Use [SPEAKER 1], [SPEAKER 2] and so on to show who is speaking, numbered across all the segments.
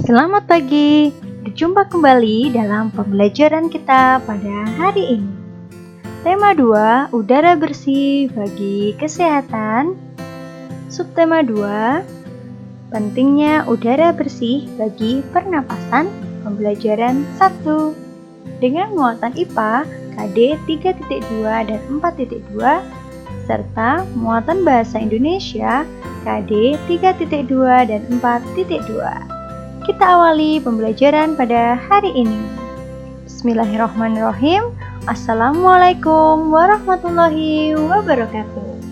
[SPEAKER 1] Selamat pagi, berjumpa kembali dalam pembelajaran kita pada hari ini. Tema 2, udara bersih bagi kesehatan. Subtema 2, pentingnya udara bersih bagi pernapasan, pembelajaran 1. Dengan muatan IPA KD 3.2 dan 4.2 serta muatan bahasa Indonesia KD 3.2 dan 4.2. Kita awali pembelajaran pada hari ini. Bismillahirrahmanirrahim. Assalamualaikum warahmatullahi wabarakatuh.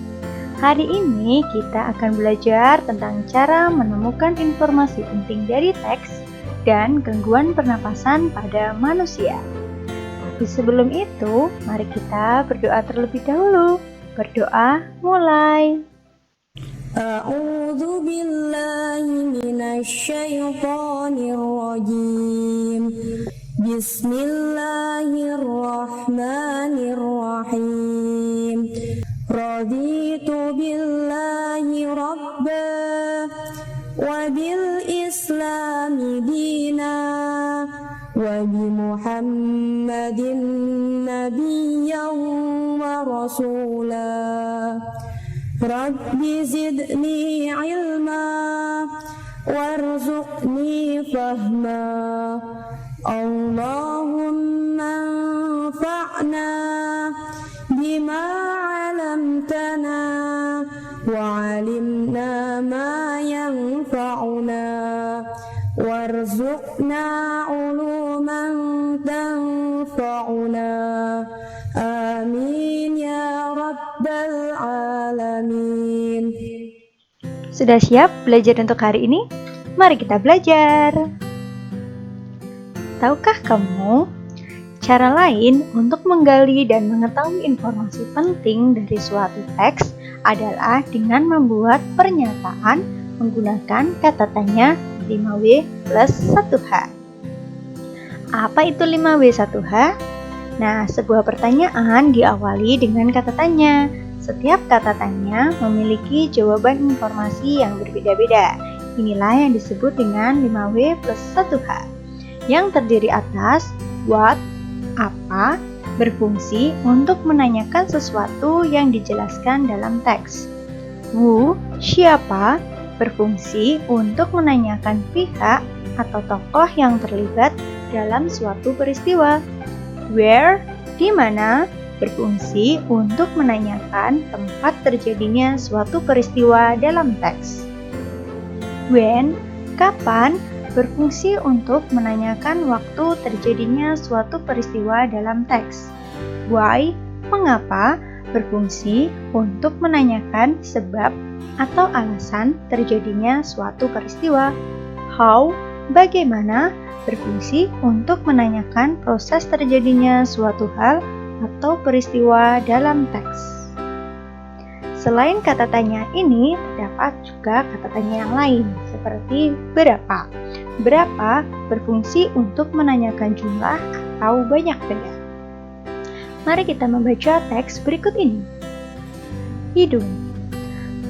[SPEAKER 1] Hari ini kita akan belajar tentang cara menemukan informasi penting dari teks dan gangguan pernapasan pada manusia. Tapi sebelum itu, mari kita berdoa terlebih dahulu. Berdoa mulai.
[SPEAKER 2] A'udzu billahi minasyaitonir rajim. Bismillahirrahmanirrahim. Raditu billahi rabba wa bil islami dina wa bi Muhammadin nabiyyan wa rasulah. Rabbi zidni ilma warzuqni fahma. Allahumma anfa'na bima 'allamtana wa 'allimna ma yanfa'una warzuqna 'uluman tanfa'una. Amin ya rabbal alamin.
[SPEAKER 1] Sudah siap belajar untuk hari ini? Mari kita belajar. Tahukah kamu, cara lain untuk menggali dan mengetahui informasi penting dari suatu teks adalah dengan membuat pernyataan menggunakan kata tanya 5W plus 1H. Apa itu 5W 1H? Nah, sebuah pertanyaan diawali dengan kata tanya. Setiap kata tanya memiliki jawaban informasi yang berbeda-beda. Inilah yang disebut dengan 5W plus 1H, yang terdiri atas what, apa, berfungsi untuk menanyakan sesuatu yang dijelaskan dalam teks. Who, siapa, berfungsi untuk menanyakan pihak atau tokoh yang terlibat dalam suatu peristiwa. Where, di mana, berfungsi untuk menanyakan tempat terjadinya suatu peristiwa dalam teks. When, kapan, berfungsi untuk menanyakan waktu terjadinya suatu peristiwa dalam teks. Why, mengapa, berfungsi untuk menanyakan sebab atau alasan terjadinya suatu peristiwa. How, bagaimana, berfungsi untuk menanyakan proses terjadinya suatu hal atau peristiwa dalam teks. Selain kata tanya ini, terdapat juga kata tanya yang lain, seperti berapa. Berapa berfungsi untuk menanyakan jumlah atau banyak benda. Mari kita membaca teks berikut ini. Hidung.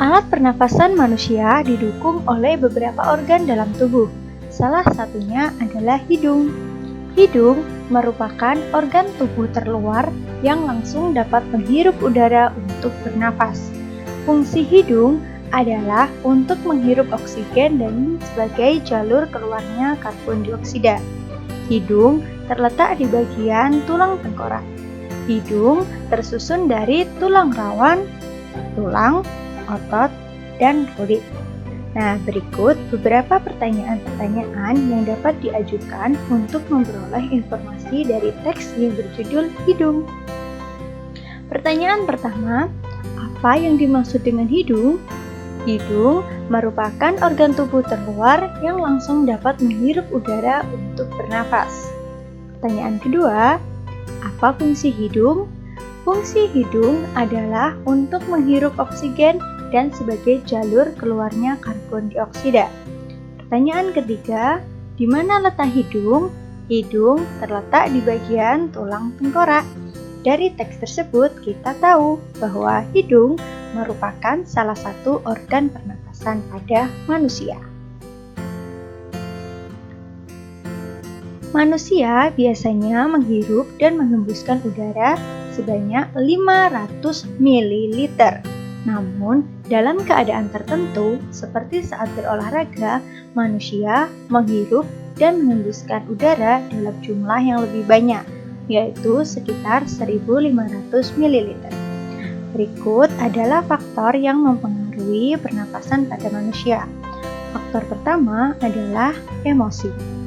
[SPEAKER 1] Alat pernafasan manusia didukung oleh beberapa organ dalam tubuh. Salah satunya adalah hidung. Hidung merupakan organ tubuh terluar yang langsung dapat menghirup udara untuk bernafas. Fungsi hidung adalah untuk menghirup oksigen dan sebagai jalur keluarnya karbon dioksida. Hidung terletak di bagian tulang tengkorak. Hidung tersusun dari tulang rawan, tulang, otot, dan kulit. Nah, berikut beberapa pertanyaan-pertanyaan yang dapat diajukan untuk memperoleh informasi dari teks yang berjudul hidung. Pertanyaan pertama, apa yang dimaksud dengan hidung? Hidung merupakan organ tubuh terluar yang langsung dapat menghirup udara untuk bernafas. Pertanyaan kedua, apa fungsi hidung? Fungsi hidung adalah untuk menghirup oksigen dan sebagai jalur keluarnya karbon dioksida. Pertanyaan ketiga, di mana letak hidung? Hidung terletak di bagian tulang tengkorak. Dari teks tersebut kita tahu bahwa hidung merupakan salah satu organ pernapasan pada manusia. Manusia biasanya menghirup dan menghembuskan udara sebanyak 500 ml. Namun, dalam keadaan tertentu, seperti saat berolahraga, manusia menghirup dan menghembuskan udara dalam jumlah yang lebih banyak, yaitu sekitar 1.500 ml. Berikut adalah faktor yang mempengaruhi pernapasan pada manusia. Faktor pertama adalah emosi.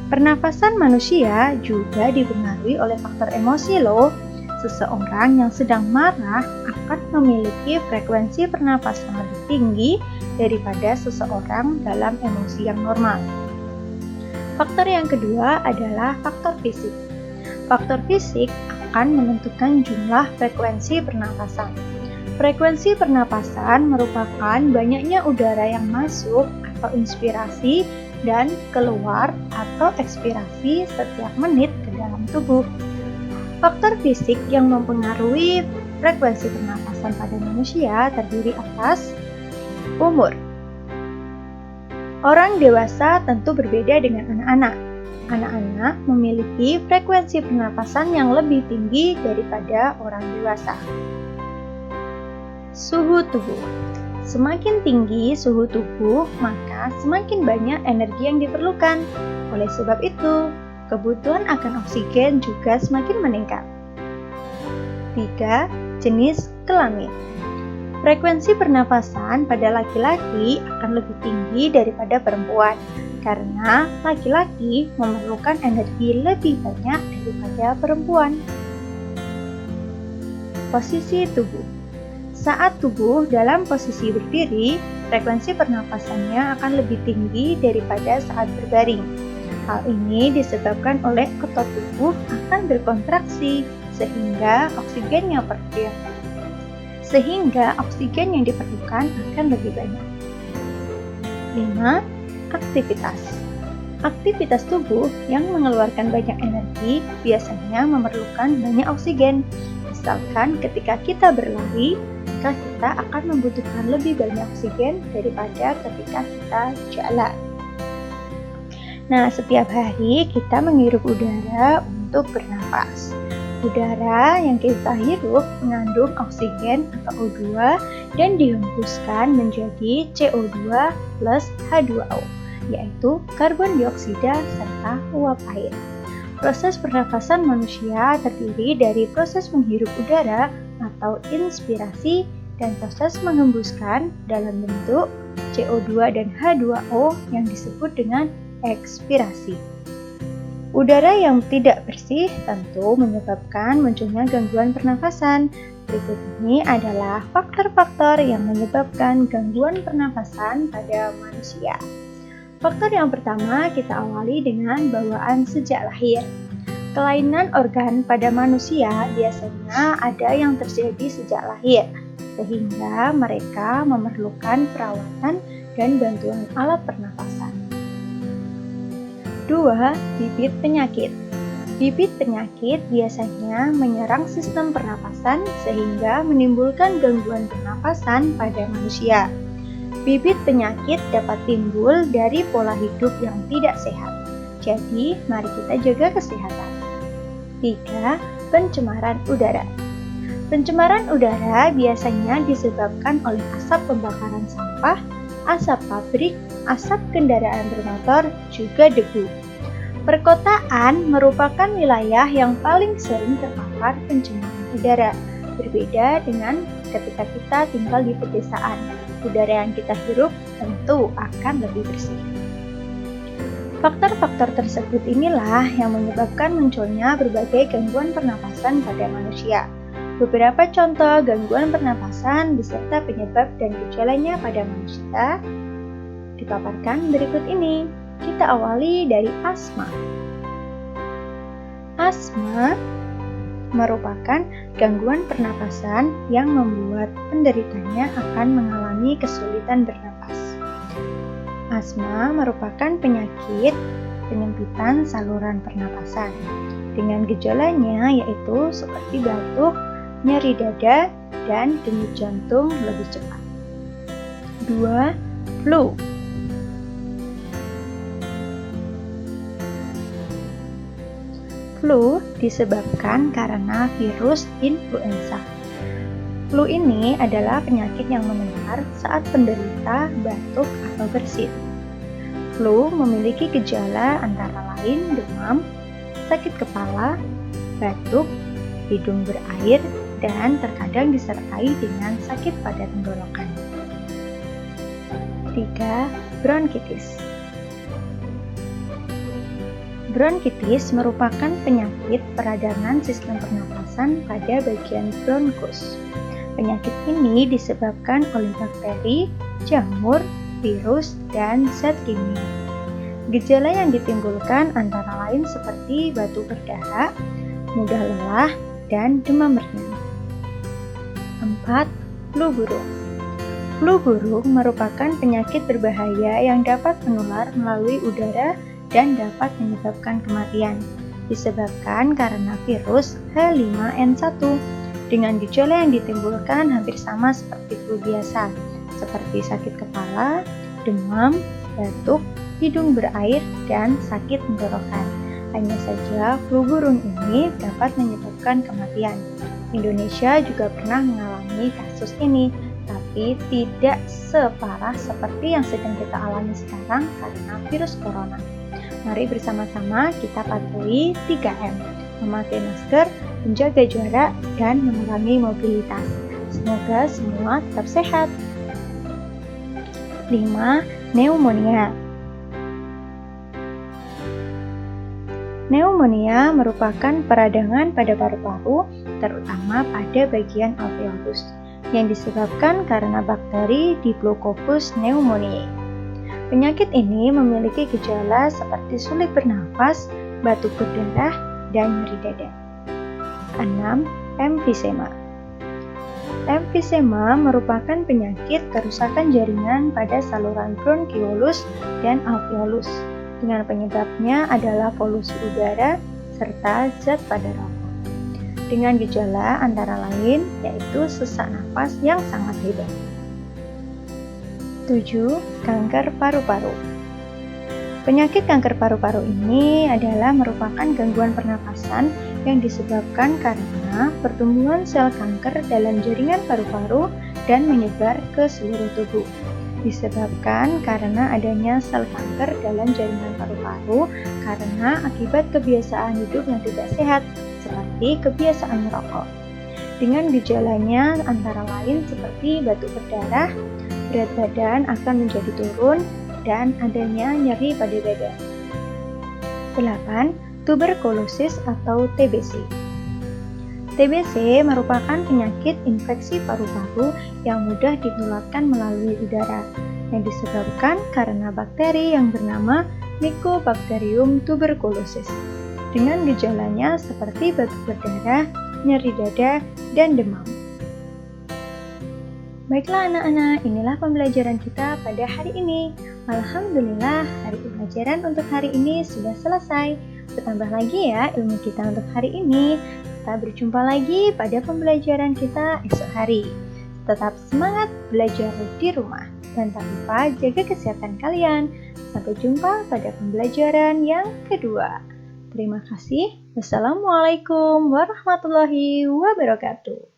[SPEAKER 1] Pernapasan manusia juga dipengaruhi oleh faktor emosi loh. Seseorang yang sedang marah akan memiliki frekuensi pernapasan lebih tinggi daripada seseorang dalam emosi yang normal. Faktor yang kedua adalah faktor fisik. Faktor fisik akan menentukan jumlah frekuensi pernapasan. Frekuensi pernapasan merupakan banyaknya udara yang masuk atau inspirasi dan keluar atau ekspirasi setiap menit ke dalam tubuh. Faktor fisik yang mempengaruhi frekuensi pernapasan pada manusia terdiri atas umur. Orang dewasa tentu berbeda dengan anak-anak. Anak-anak memiliki frekuensi pernapasan yang lebih tinggi daripada orang dewasa. Suhu tubuh. Semakin tinggi suhu tubuh, maka semakin banyak energi yang diperlukan. Oleh sebab itu, kebutuhan akan oksigen juga semakin meningkat. 3. Jenis kelamin. Frekuensi pernapasan pada laki-laki akan lebih tinggi daripada perempuan, karena laki-laki memerlukan energi lebih banyak daripada perempuan. Posisi tubuh. Saat tubuh dalam posisi berdiri, frekuensi pernapasannya akan lebih tinggi daripada saat berbaring. Hal ini disebabkan oleh otot tubuh akan berkontraksi sehingga oksigen yang diperlukan akan lebih banyak. 5. Aktivitas. Aktivitas tubuh yang mengeluarkan banyak energi biasanya memerlukan banyak oksigen. Misalkan ketika kita berlari, maka kita akan membutuhkan lebih banyak oksigen daripada ketika kita jalan. Nah, setiap hari kita menghirup udara untuk bernapas. Udara yang kita hirup mengandung oksigen atau O2 dan dihembuskan menjadi CO2 plus H2O, yaitu karbon dioksida serta uap air. Proses pernapasan manusia terdiri dari proses menghirup udara atau inspirasi dan proses menghembuskan dalam bentuk CO2 dan H2O yang disebut dengan ekspirasi. Udara yang tidak bersih tentu menyebabkan munculnya gangguan pernafasan. Berikut ini adalah faktor-faktor yang menyebabkan gangguan pernafasan pada manusia. Faktor yang pertama kita awali dengan bawaan sejak lahir. Kelainan organ pada manusia biasanya ada yang terjadi sejak lahir, sehingga mereka memerlukan perawatan dan bantuan alat pernafasan. 2. Bibit penyakit. Bibit penyakit biasanya menyerang sistem pernapasan sehingga menimbulkan gangguan pernapasan pada manusia. Bibit penyakit dapat timbul dari pola hidup yang tidak sehat. Jadi, mari kita jaga kesehatan. 3. Pencemaran udara. Pencemaran udara biasanya disebabkan oleh asap pembakaran sampah, asap pabrik, asap kendaraan bermotor, juga debu. Perkotaan merupakan wilayah yang paling sering terpapar pencemaran udara. Berbeda dengan ketika kita tinggal di pedesaan, udara yang kita hirup tentu akan lebih bersih. Faktor-faktor tersebut inilah yang menyebabkan munculnya berbagai gangguan pernapasan pada manusia. Beberapa contoh gangguan pernapasan beserta penyebab dan gejalanya pada manusia dipaparkan berikut ini. Kita awali dari asma. Asma merupakan gangguan pernapasan yang membuat penderitanya akan mengalami kesulitan bernapas. Asma merupakan penyakit penyempitan saluran pernapasan dengan gejalanya yaitu seperti batuk, nyeri dada, dan denyut jantung lebih cepat. 2. Flu. Flu disebabkan karena virus influenza. Flu ini adalah penyakit yang menular saat penderita batuk atau bersin. Flu memiliki gejala antara lain demam, sakit kepala, batuk, hidung berair, dan terkadang disertai dengan sakit pada tenggorokan. 3. Bronkitis. Bronkitis merupakan penyakit peradangan sistem pernapasan pada bagian bronkus. Penyakit ini disebabkan oleh bakteri, jamur, virus, dan zat kimia. Gejala yang ditimbulkan antara lain seperti batuk berdarah, mudah lelah, dan demam ringan. 4. Flu burung. Flu burung merupakan penyakit berbahaya yang dapat menular melalui udara dan dapat menyebabkan kematian, disebabkan karena virus H5N1, dengan gejala yang ditimbulkan hampir sama seperti flu biasa, seperti sakit kepala, demam, batuk, hidung berair, dan sakit tenggorokan. Hanya saja flu burung ini dapat menyebabkan kematian. Indonesia juga pernah mengalami kasus ini, tapi tidak separah seperti yang sedang kita alami sekarang karena virus corona. Mari bersama-sama kita patuhi 3M, memakai masker, menjaga jarak, dan mengurangi mobilitas. Semoga semua tetap sehat. 5. Pneumonia. Pneumonia merupakan peradangan pada paru-paru, terutama pada bagian alveolus, yang disebabkan karena bakteri Diplococcus pneumoniae. Penyakit ini memiliki gejala seperti sulit bernafas, batuk berdarah, dan nyeri dada. 6. Emfisema. Emfisema merupakan penyakit kerusakan jaringan pada saluran bronkiolus dan alveolus. Dengan penyebabnya adalah polusi udara serta zat pada rokok. Dengan gejala antara lain yaitu sesak napas yang sangat hebat. 7. Kanker paru-paru. Penyakit kanker paru-paru ini adalah merupakan gangguan pernapasan yang disebabkan karena pertumbuhan sel kanker dalam jaringan paru-paru dan menyebar ke seluruh tubuh. Disebabkan karena adanya sel kanker dalam jaringan paru-paru karena akibat kebiasaan hidup yang tidak sehat, seperti kebiasaan merokok. Dengan gejalanya antara lain seperti batuk berdarah, berat badan akan menjadi turun, dan adanya nyeri pada dada. 8. Tuberkulosis atau TBC. TBC merupakan penyakit infeksi paru-paru yang mudah ditularkan melalui udara, yang disebabkan karena bakteri yang bernama Mycobacterium tuberculosis. Dengan gejalanya seperti batuk berdarah, nyeri dada, dan demam. Baiklah anak-anak, inilah pembelajaran kita pada hari ini. Alhamdulillah, hari pembelajaran untuk hari ini sudah selesai. Bertambah lagi ya ilmu kita untuk hari ini. Kita berjumpa lagi pada pembelajaran kita esok hari. Tetap semangat belajar di rumah. Dan tak lupa jaga kesehatan kalian. Sampai jumpa pada pembelajaran yang kedua. Terima kasih. Wassalamualaikum warahmatullahi wabarakatuh.